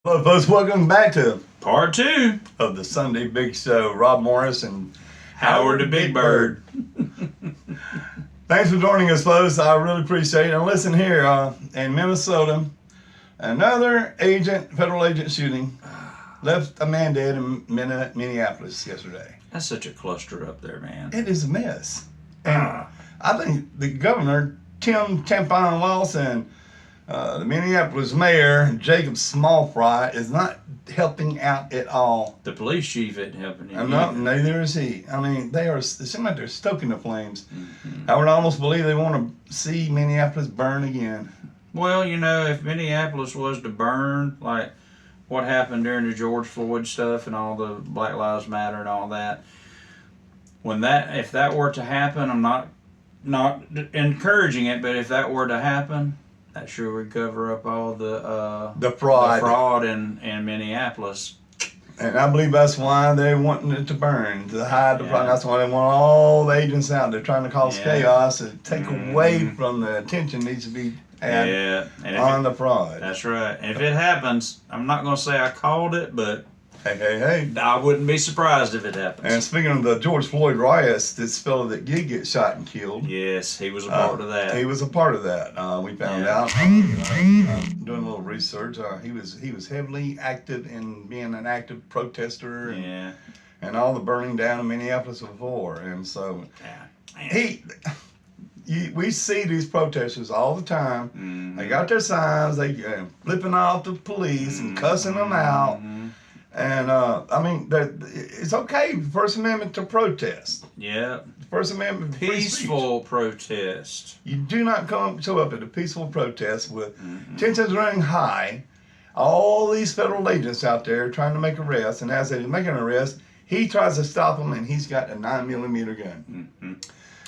Hello, folks. Welcome back to Part two. of the Sunday Big Show. Rob Morris and Howard the Big Bird. Thanks for joining us, folks. I really appreciate it. And listen here, in Minnesota, another federal agent shooting, left a man dead in Minneapolis yesterday. That's such a cluster up there, man. It is a mess. And I think the governor, Tim Tampon Walz, and the Minneapolis mayor, Jacob Smallfry, is not helping out at all. The police chief isn't helping him. No, neither is he. I mean, it seems like they're stoking the flames. Mm-hmm. I would almost believe they want to see Minneapolis burn again. Well, you know, if Minneapolis was to burn, like what happened during the George Floyd stuff and all the Black Lives Matter and all that, if that were to happen, I'm not encouraging it, but if that were to happen, that sure would cover up all the fraud in Minneapolis. And I believe that's why they're wanting it to burn, to hide the fraud. That's why they want all the agents out. They're trying to cause chaos and take away from the attention needs to be had on the fraud. That's right. And if it happens, I'm not going to say I called it, but hey. I wouldn't be surprised if it happens. And speaking of the George Floyd riots, this fellow that did get shot and killed. Yes, he was a part of that. He was a part of that. We found out doing a little research. He was heavily active in being an active protester. And all the burning down of Minneapolis before. And so we see these protesters all the time. Mm-hmm. They got their signs. They flipping off the police and cussing them out. And I mean, it's okay, First Amendment to protest. Yeah. First Amendment, peaceful protest. You do not show up at a peaceful protest with tensions running high. All these federal agents out there trying to make arrests, and as they're making an arrest, he tries to stop them, and he's got a 9mm gun. Mm-hmm.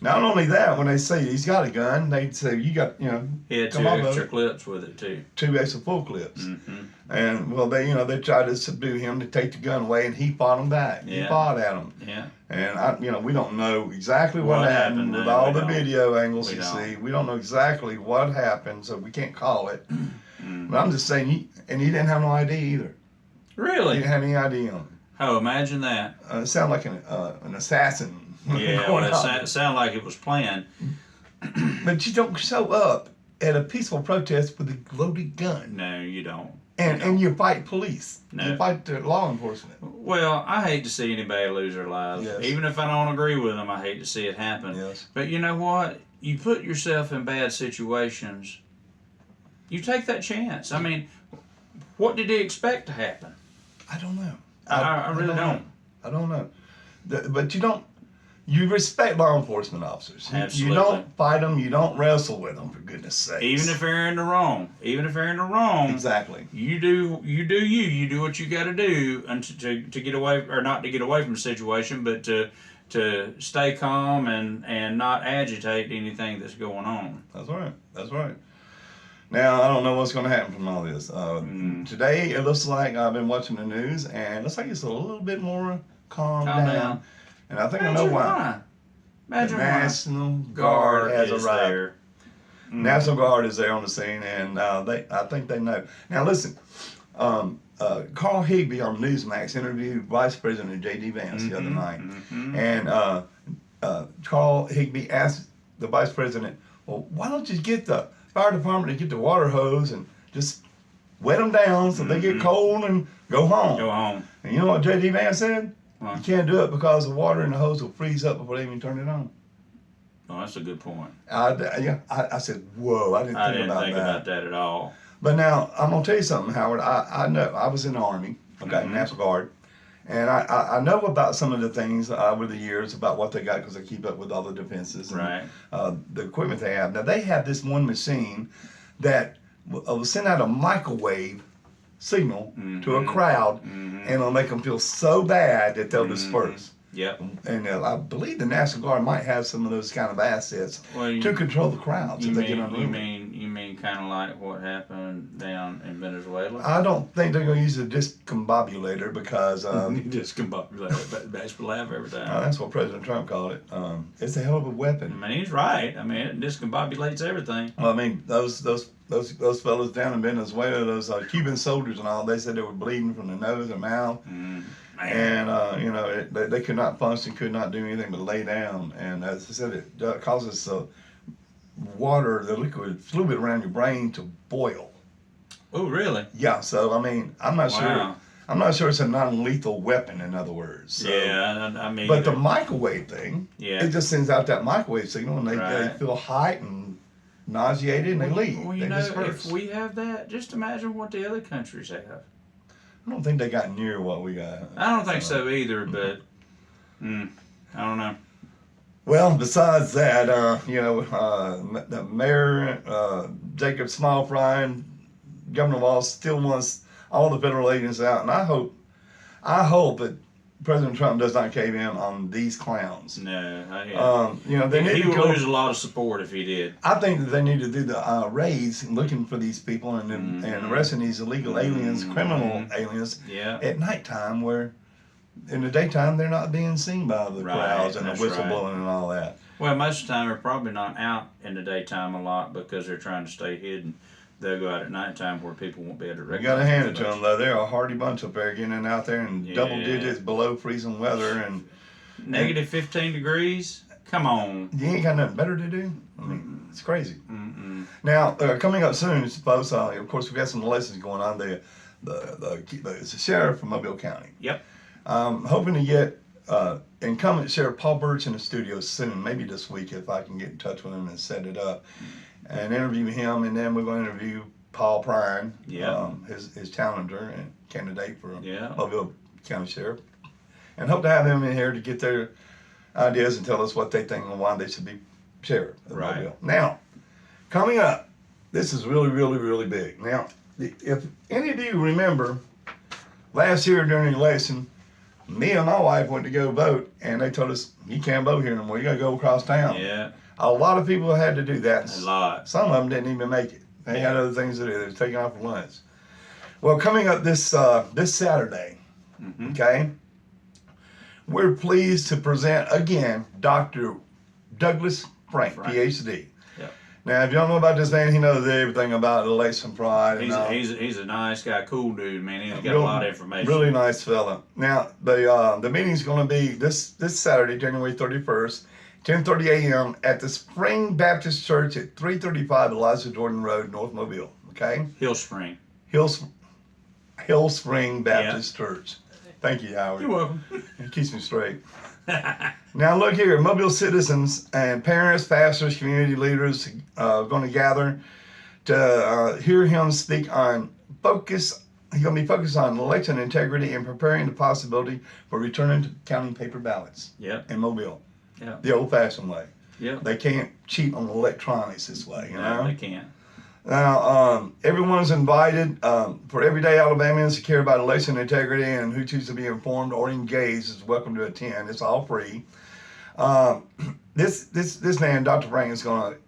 Not only that, when they say he's got a gun, they say you got, he had 2 extra clips with it too. 2 extra full clips. Mm-hmm. And well, they tried to subdue him to take the gun away, and he fought them back. Yeah. He fought at them. Yeah. And we don't know exactly what happened with all the video angles you see. We don't know exactly what happened, so we can't call it. But I'm just saying, he didn't have no ID either. Really? He didn't have any ID on him. Oh, imagine that. It sounded like an assassin. Yeah, well, it sounded like it was planned. But you don't show up at a peaceful protest with a loaded gun. No, you don't. And you fight police. No. You fight the law enforcement. Well, I hate to see anybody lose their lives. Yes. Even if I don't agree with them, I hate to see it happen. Yes. But you know what? You put yourself in bad situations. You take that chance. I mean, what did he expect to happen? I don't know. I really don't. I don't know. But you don't. You respect law enforcement officers. Absolutely. You don't fight them. You don't wrestle with them, for goodness sakes. Even if they're in the wrong. Exactly. You do you. You do what you got to do to get away, or not to get away from the situation, but to stay calm and not agitate anything that's going on. That's right. Now, I don't know what's going to happen from all this. Today, it looks like I've been watching the news, and it looks like it's a little bit more calm down. And I think I know why. Imagine the National Guard has arrived. There. National Guard is there on the scene, and I think they know. Now, listen, Carl Higbee on Newsmax interviewed Vice President J.D. Vance the other night. And Carl Higbee asked the Vice President, well, why don't you get the fire department to get the water hose and just wet them down so they get cold and go home? And you know what J.D. Vance said? You can't do it because the water in the hose will freeze up before they even turn it on. Oh, that's a good point. I said, whoa, I didn't think about that at all. But now, I'm going to tell you something, Howard. I know, I was in the Army, National Guard, and I know about some of the things over the years about what they got because they keep up with all the defenses and the equipment they have. Now, they have this one machine that will send out a microwave signal to a crowd, and it'll make them feel so bad that they'll disperse. Yep. And I believe the National Guard might have some of those kind of assets to control the crowds if they get unruly. You mean kind of like what happened down in Venezuela? I don't think they're going to use a discombobulator because... discombobulator, that's for laugh every time. That's what President Trump called it. It's a hell of a weapon. I mean, he's right. I mean, it discombobulates everything. Well, I mean, those those fellas down in Venezuela, those Cuban soldiers and all, they said they were bleeding from the nose and mouth. And you know, they could not function, could not do anything but lay down. And as I said, it causes water, the liquid fluid around your brain to boil. Oh, really? Yeah. So I mean, I'm not sure. I'm not sure it's a non-lethal weapon. In other words. So, yeah, I mean. But the microwave thing, yeah, it just sends out that microwave signal, and they feel hot and nauseated, and they leave. Well, you know, if we have that, just imagine what the other countries have. I don't think they got near what we got. I don't think so either, but I don't know. Well, besides that, you know, the mayor, Jacob Smallfry, Governor Walz still wants all the federal agents out, and I hope that President Trump does not cave in on these clowns. No, you know, he would lose a lot of support if he did. I think that they need to do the raids and looking for these people and arresting these illegal aliens, criminal aliens, at nighttime, where in the daytime they're not being seen by the crowds and the whistleblowing and all that. Well, most of the time they're probably not out in the daytime a lot because they're trying to stay hidden. They'll go out at nighttime where people won't be able to recognize. You got to hand it to them, though. They're a hardy bunch up there, getting out there in double digits below freezing weather and negative 15 degrees. Come on. You ain't got nothing better to do. I mean, it's crazy. Now, coming up soon, folks. Of course, we've got some elections going on. The sheriff from Mobile County. Yep. Hoping to get incumbent Sheriff Paul Birch in the studio soon, maybe this week if I can get in touch with him and set it up. And interview him, and then we're going to interview Paul Prine, his challenger and candidate for Mobile County Sheriff, and hope to have them in here to get their ideas and tell us what they think and why they should be sheriff of Mobile. Now, coming up, this is really, really, really big. Now, if any of you remember, last year during the election, me and my wife went to go vote, and they told us, you can't vote here no more, you got to go across town. Yeah. A lot of people had to do that. A lot. Some of them didn't even make it. They had other things to do. They were taking off for lunch. Well, coming up this Saturday, okay, we're pleased to present again Dr. Douglas Frank, PhD. Yep. Now, if you don't know about this man, he knows everything about election fraud. He's a nice guy, cool dude, man. He's got a lot of information. Really nice fella. Now, the meeting's going to be this Saturday, January 31st. 10:30 a.m. at the Spring Baptist Church at 335 Elijah Jordan Road, North Mobile. Okay. Hill Spring Baptist Church. Thank you, Howard. You're welcome. It keeps me straight. Now look here, Mobile citizens and parents, pastors, community leaders are going to gather to hear him speak on focus. He's going to be focused on election integrity and preparing the possibility for returning to counting paper ballots. In Mobile. Yeah. The old-fashioned way. Yeah. They can't cheat on electronics this way, you know? They can't. Now, everyone's invited. For everyday Alabamians who care about election integrity and who choose to be informed or engaged is welcome to attend. It's all free. This man, Dr. Frank, is going to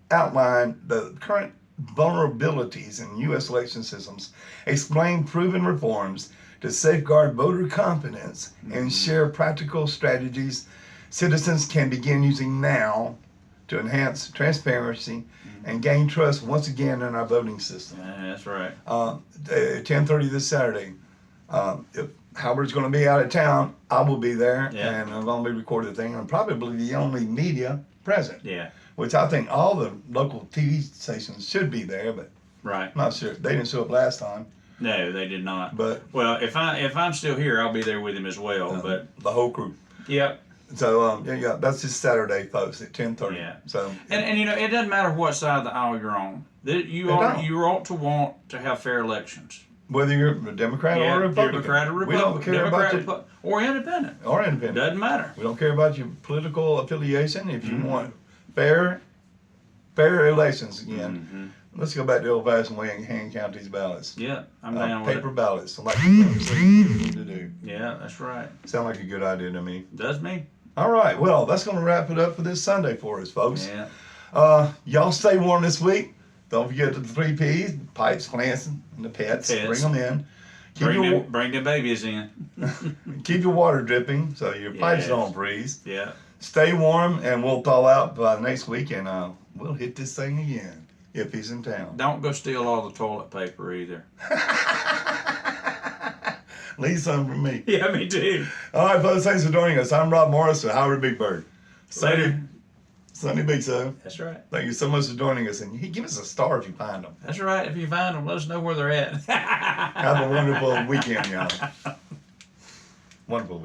outline the current vulnerabilities in U.S. election systems, explain proven reforms to safeguard voter confidence, and share practical strategies citizens can begin using now to enhance transparency and gain trust once again in our voting system. That's right. 10:30 this Saturday. If Howard's going to be out of town, I will be there, and I'm going to be recording the thing. I'm probably the only media present. Yeah. Which I think all the local TV stations should be there, but I'm not sure. They didn't show up last time. No, they did not. But well, if I'm still here, I'll be there with him as well. But the whole crew. Yep. So that's just Saturday, folks, at 10:30. Yeah. So and you know, it doesn't matter what side of the aisle you're on. You ought to want to have fair elections. Whether you're a Democrat or a Republican. Democrat or Republican. We don't care about or independent. Or independent. Doesn't matter. We don't care about your political affiliation. If you want fair elections again, let's go back to the old-fashioned way and hand count these ballots. Yeah, I'm down with it. Paper ballots, like we need to do. Yeah, that's right. Sound like a good idea to me. Does me. All right, well, that's going to wrap it up for this Sunday for us, folks. Yeah. Y'all stay warm this week. Don't forget the 3 Ps, pipes, plants, and the pets. Bring them in. Bring the babies in. Keep your water dripping so your pipes don't freeze. Yeah. Stay warm, and we'll thaw out by next week, and we'll hit this thing again. if he's in town. Don't go steal all the toilet paper either. Leave some for me. Yeah, me too. All right, folks, thanks for joining us. I'm Rob Morris with Howard Big Bird. Later. Sonny Big Son. That's right. Thank you so much for joining us. And give us a star if you find them. That's right. If you find them, let us know where they're at. Have a wonderful weekend, y'all. Wonderful weekend.